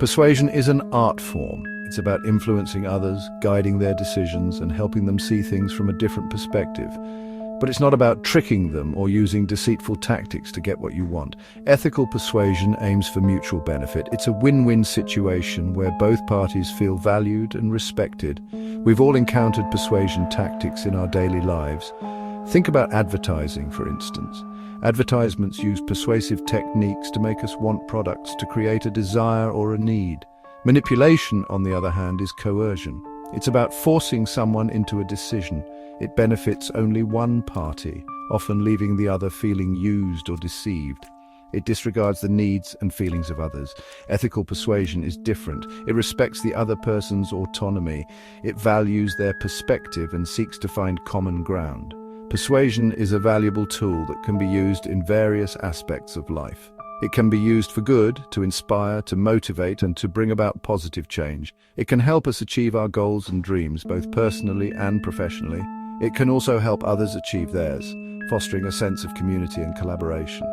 Persuasion is an art form. It's about influencing others, guiding their decisions, and helping them see things from a different perspective. But it's not about tricking them or using deceitful tactics to get what you want. Ethical persuasion aims for mutual benefit. It's a win-win situation where both parties feel valued and respected. We've all encountered persuasion tactics in our daily lives. Think about advertising, for instance. Advertisements use persuasive techniques to make us want products, to create a desire or a need. Manipulation, on the other hand, is coercion. It's about forcing someone into a decision. It benefits only one party, often leaving the other feeling used or deceived. It disregards the needs and feelings of others. Ethical persuasion is different. It respects the other person's autonomy. It values their perspective and seeks to find common ground. Persuasion is a valuable tool that can be used in various aspects of life. It can be used for good, to inspire, to motivate, and to bring about positive change. It can help us achieve our goals and dreams, both personally and professionally. It can also help others achieve theirs, fostering a sense of community and collaboration.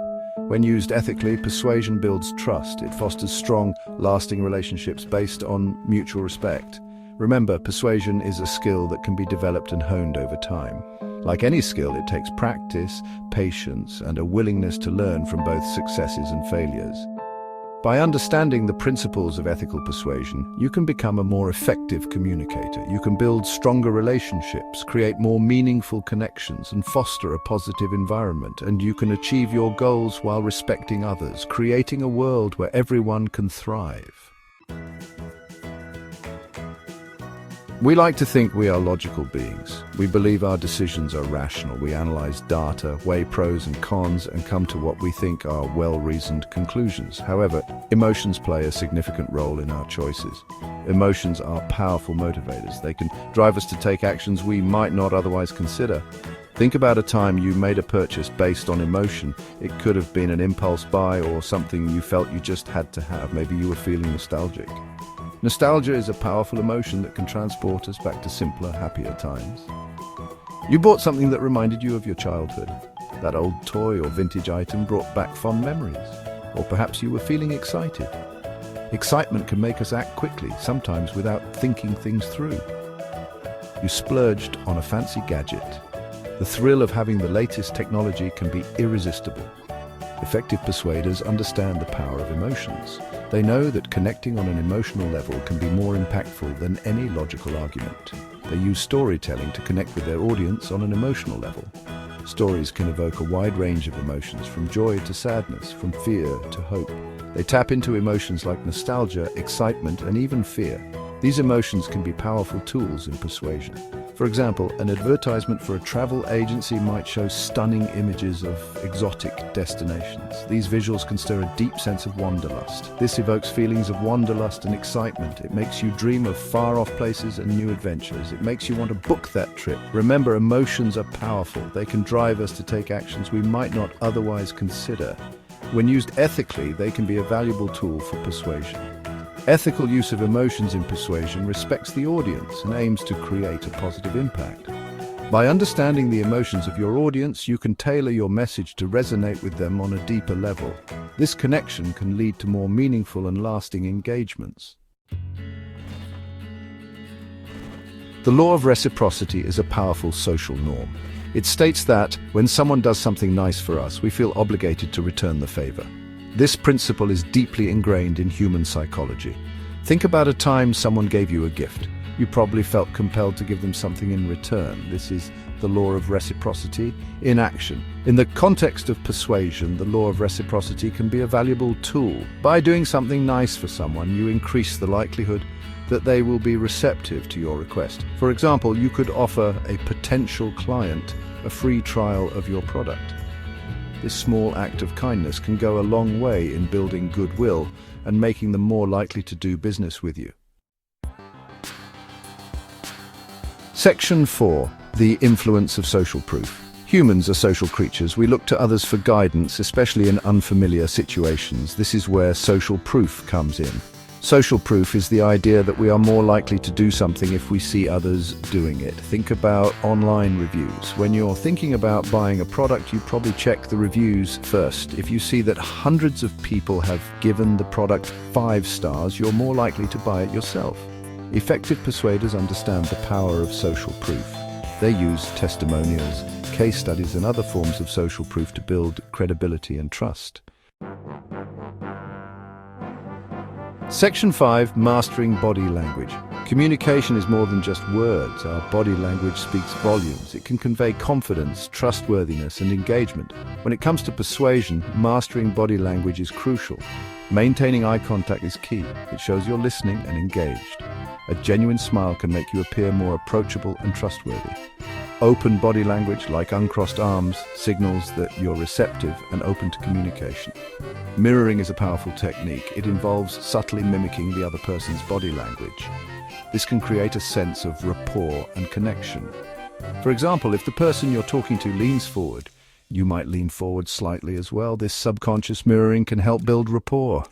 When used ethically, persuasion builds trust. It fosters strong, lasting relationships based on mutual respect. Remember, persuasion is a skill that can be developed and honed over time. Like any skill, it takes practice, patience, and a willingness to learn from both successes and failures. By understanding the principles of ethical persuasion, you can become a more effective communicator. You can build stronger relationships, create more meaningful connections, and foster a positive environment. And you can achieve your goals while respecting others, creating a world where everyone can thrive. We like to think we are logical beings. We believe our decisions are rational. We analyze data, weigh pros and cons, and come to what we think are well-reasoned conclusions. However, emotions play a significant role in our choices. Emotions are powerful motivators. They can drive us to take actions we might not otherwise consider. Think about a time you made a purchase based on emotion. It could have been an impulse buy or something you felt you just had to have. Maybe you were feeling nostalgic. Nostalgia is a powerful emotion that can transport us back to simpler, happier times. You bought something that reminded you of your childhood. That old toy or vintage item brought back fond memories. Or perhaps you were feeling excited. Excitement can make us act quickly, sometimes without thinking things through. You splurged on a fancy gadget. The thrill of having the latest technology can be irresistible. Effective persuaders understand the power of emotions. They know that connecting on an emotional level can be more impactful than any logical argument. They use storytelling to connect with their audience on an emotional level. Stories can evoke a wide range of emotions, from joy to sadness, from fear to hope. They tap into emotions like nostalgia, excitement, and even fear. These emotions can be powerful tools in persuasion. For example, an advertisement for a travel agency might show stunning images of exotic destinations. These visuals can stir a deep sense of wanderlust. This evokes feelings of wanderlust and excitement. It makes you dream of far-off places and new adventures. It makes you want to book that trip. Remember, emotions are powerful. They can drive us to take actions we might not otherwise consider. When used ethically, they can be a valuable tool for persuasion. Ethical use of emotions in persuasion respects the audience and aims to create a positive impact. By understanding the emotions of your audience, you can tailor your message to resonate with them on a deeper level. This connection can lead to more meaningful and lasting engagements. The law of reciprocity is a powerful social norm. It states that when someone does something nice for us, we feel obligated to return the favor. This principle is deeply ingrained in human psychology. Think about a time someone gave you a gift. You probably felt compelled to give them something in return. This is the law of reciprocity in action. In the context of persuasion, the law of reciprocity can be a valuable tool. By doing something nice for someone, you increase the likelihood that they will be receptive to your request. For example, you could offer a potential client a free trial of your product. This small act of kindness can go a long way in building goodwill and making them more likely to do business with you. Section 4. The influence of social proof. Humans are social creatures. We look to others for guidance, especially in unfamiliar situations. This is where social proof comes in. Social proof is the idea that we are more likely to do something if we see others doing it. Think about online reviews. When you're thinking about buying a product, you probably check the reviews first. If you see that hundreds of people have given the product 5 stars, you're more likely to buy it yourself. Effective persuaders understand the power of social proof. They use testimonials, case studies, and other forms of social proof to build credibility and trust. Section 5, Mastering Body Language. Communication is more than just words. Our body language speaks volumes. It can convey confidence, trustworthiness, and engagement. When it comes to persuasion, mastering body language is crucial. Maintaining eye contact is key. It shows you're listening and engaged. A genuine smile can make you appear more approachable and trustworthy. Open body language, like uncrossed arms, signals that you're receptive and open to communication. Mirroring is a powerful technique. It involves subtly mimicking the other person's body language. This can create a sense of rapport and connection. For example, if the person you're talking to leans forward, you might lean forward slightly as well. This subconscious mirroring can help build rapport.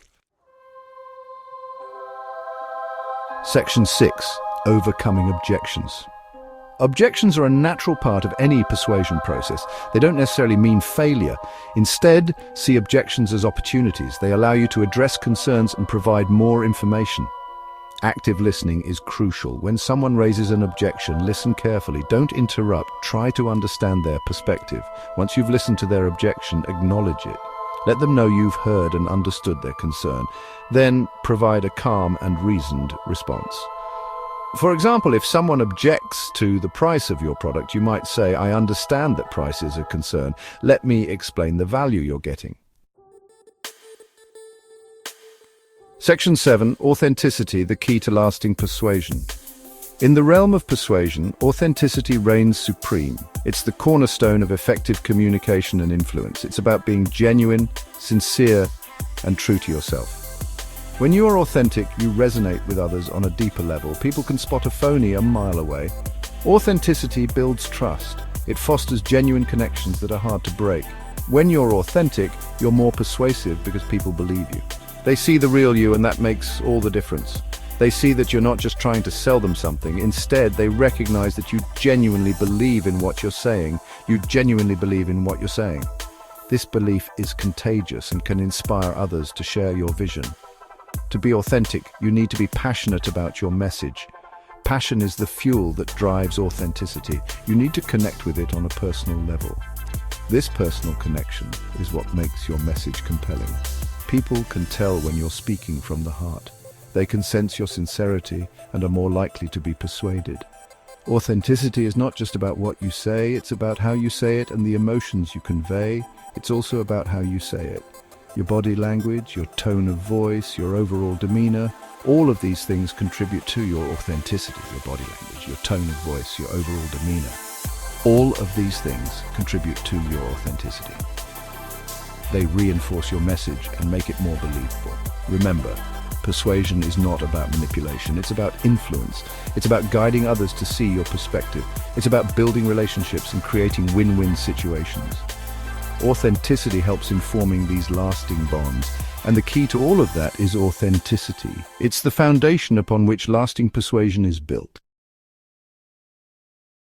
Section 6, Overcoming Objections. Objections are a natural part of any persuasion process. They don't necessarily mean failure. Instead, see objections as opportunities. They allow you to address concerns and provide more information. Active listening is crucial. When someone raises an objection, listen carefully. Don't interrupt. Try to understand their perspective. Once you've listened to their objection, acknowledge it. Let them know you've heard and understood their concern. Then provide a calm and reasoned response. For example, if someone objects to the price of your product, you might say, "I understand that price is a concern. Let me explain the value you're getting." Section 7, Authenticity, the key to lasting persuasion. In the realm of persuasion, authenticity reigns supreme. It's the cornerstone of effective communication and influence. It's about being genuine, sincere, and true to yourself. When you are authentic, you resonate with others on a deeper level. People can spot a phony a mile away. Authenticity builds trust. It fosters genuine connections that are hard to break. When you're authentic, you're more persuasive because people believe you. They see the real you, and that makes all the difference. They see that you're not just trying to sell them something. Instead, they recognize that you genuinely believe in what you're saying. You genuinely believe in what you're saying. This belief is contagious and can inspire others to share your vision. To be authentic, you need to be passionate about your message. Passion is the fuel that drives authenticity. You need to connect with it on a personal level. This personal connection is what makes your message compelling. People can tell when you're speaking from the heart. They can sense your sincerity and are more likely to be persuaded. Authenticity is not just about what you say, it's about how you say it and the emotions you convey. It's also about how you say it. Your body language, your tone of voice, your overall demeanor, all of these things contribute to your authenticity. Your body language, your tone of voice, your overall demeanor. All of these things contribute to your authenticity. They reinforce your message and make it more believable. Remember, persuasion is not about manipulation. It's about influence. It's about guiding others to see your perspective. It's about building relationships and creating win-win situations. Authenticity helps in forming these lasting bonds, and the key to all of that is authenticity. It's the foundation upon which lasting persuasion is built.